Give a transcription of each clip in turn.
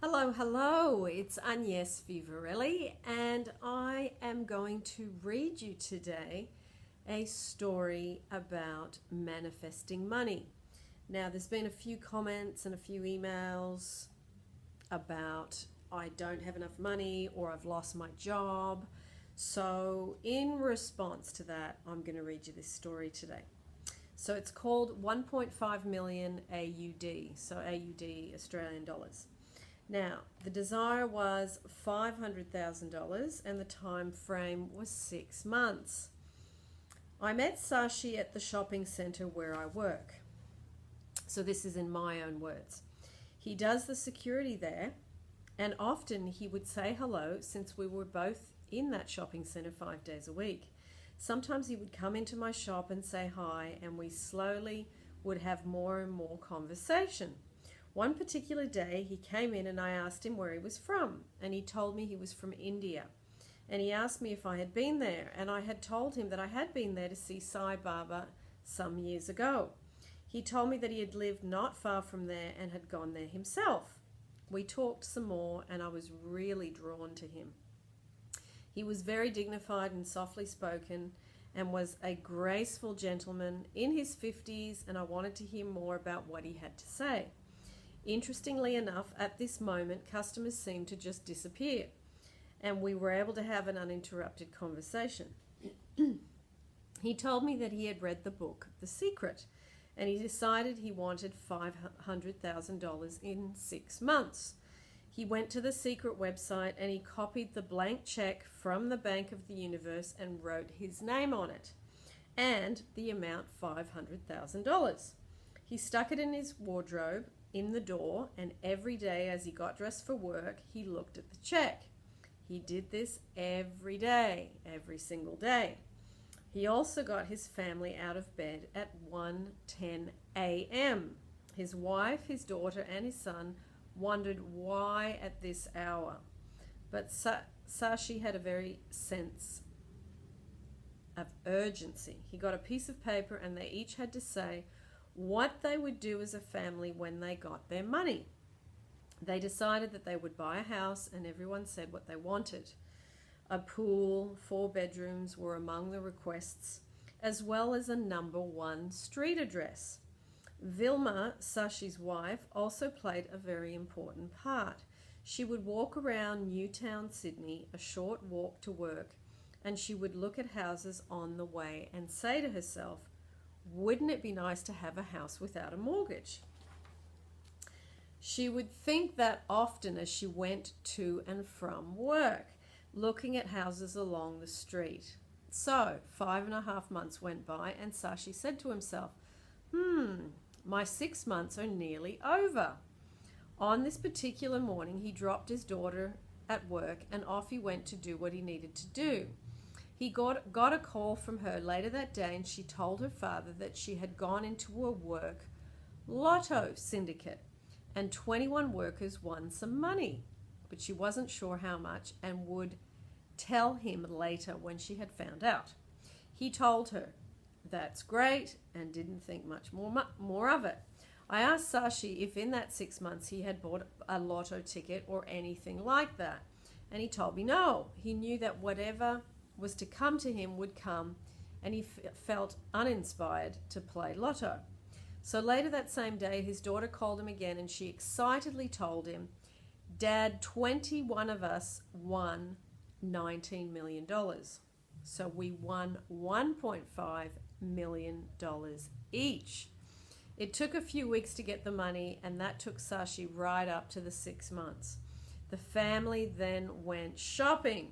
Hello, hello, it's Agnes Vivarelli, and I am going to read you today a story about manifesting money. Now, there's been a few comments and a few emails about I don't have enough money or I've lost my job. So, in response to that, I'm going to read you this story today. So, it's called 1.5 million AUD, so AUD Australian dollars. Now, the desire was $500,000 and the time frame was 6 months. I met Sashi at the shopping centre where I work. So this is in my own words. He does the security there, and often he would say hello since we were both in that shopping centre 5 days a week. Sometimes he would come into my shop and say hi, and we slowly would have more and more conversation. One particular day he came in and I asked him where he was from, and he told me he was from India. And he asked me if I had been there, and I had told him that I had been there to see Sai Baba some years ago. He told me that he had lived not far from there and had gone there himself. We talked some more and I was really drawn to him. He was very dignified and softly spoken and was a graceful gentleman in his 50s, and I wanted to hear more about what he had to say. Interestingly enough, at this moment, customers seemed to just disappear, and we were able to have an uninterrupted conversation. He told me that he had read the book, The Secret, and he decided he wanted $500,000 in 6 months. He went to the Secret website and he copied the blank check from the Bank of the Universe and wrote his name on it, and the amount $500,000. He stuck it in his wardrobe in the door, and every day as he got dressed for work, he looked at the check. He did this every day, every single day. He also got his family out of bed at 1:10 a.m. His wife, his daughter, and his son wondered why at this hour. But Sashi had a very sense of urgency. He got a piece of paper and they each had to say what they would do as a family when they got their money. They decided that they would buy a house, and everyone said what they wanted. A pool, 4 bedrooms were among the requests, as well as a number 1 street address. Vilma, Sashi's wife, also played a very important part. She would walk around Newtown, Sydney, a short walk to work, and she would look at houses on the way and say to herself, wouldn't it be nice to have a house without a mortgage? She would think that often as she went to and from work, looking at houses along the street. So 5.5 months went by, and Sashi said to himself, my 6 months are nearly over. On this particular morning, he dropped his daughter at work and off he went to do what he needed to do. He got a call from her later that day, and she told her father that she had gone into a work lotto syndicate and 21 workers won some money, but she wasn't sure how much and would tell him later when she had found out. He told her, that's great, and didn't think much more of it. I asked Sashi if in that 6 months he had bought a lotto ticket or anything like that, and he told me no. He knew that whatever was to come to him would come, and he felt uninspired to play lotto. So later that same day, his daughter called him again, and she excitedly told him, Dad, 21 of us won $19 million. So we won $1.5 million each. It took a few weeks to get the money, and that took Sashi right up to the 6 months. The family then went shopping.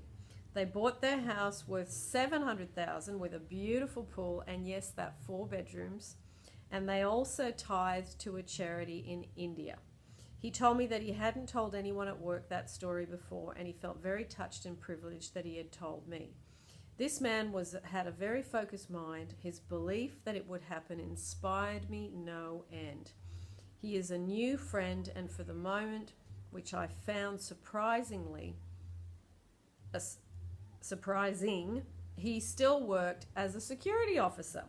They bought their house worth $700,000 with a beautiful pool, and yes, that 4 bedrooms. And they also tithed to a charity in India. He told me that he hadn't told anyone at work that story before, and he felt very touched and privileged that he had told me. This man had a very focused mind. His belief that it would happen inspired me no end. He is a new friend, and for the moment, which I found surprising, he still worked as a security officer.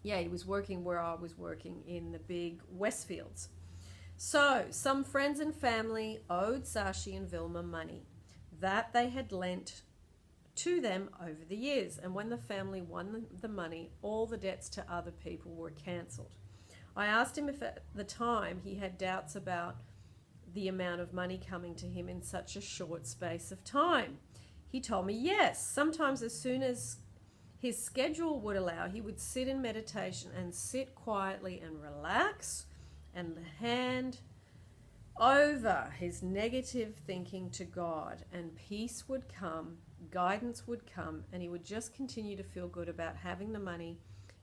Yeah, he was working where I was working in the big Westfields. So, some friends and family owed Sashi and Vilma money that they had lent to them over the years. And when the family won the money, all the debts to other people were cancelled. I asked him if at the time he had doubts about the amount of money coming to him in such a short space of time. He told me yes. Sometimes as soon as his schedule would allow, he would sit in meditation and sit quietly and relax and hand over his negative thinking to God, and peace would come, guidance would come, and he would just continue to feel good about having the money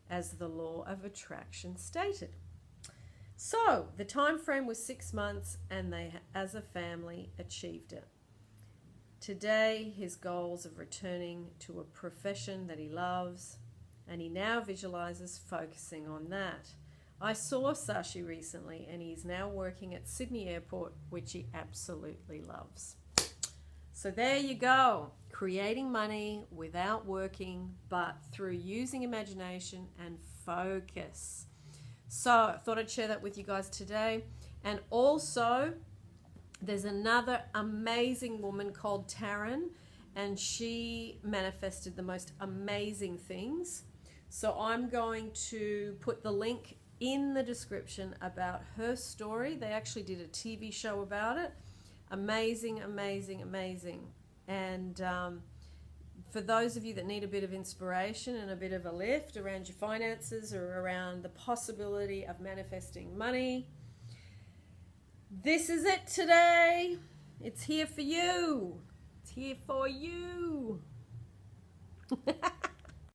as the law of attraction stated. So the time frame was 6 months, and they as a family achieved it. Today his goals of returning to a profession that he loves, and he now visualizes focusing on that. I saw Sashi recently, and he's now working at Sydney Airport, which he absolutely loves. So there you go, creating money without working, but through using imagination and focus. So I thought I'd share that with you guys today. And also, there's another amazing woman called Taryn, and she manifested the most amazing things. So I'm going to put the link in the description about her story. They actually did a TV show about it. Amazing, amazing, amazing. And for those of you that need a bit of inspiration and a bit of a lift around your finances or around the possibility of manifesting money, this is it today. It's here for you. It's here for you.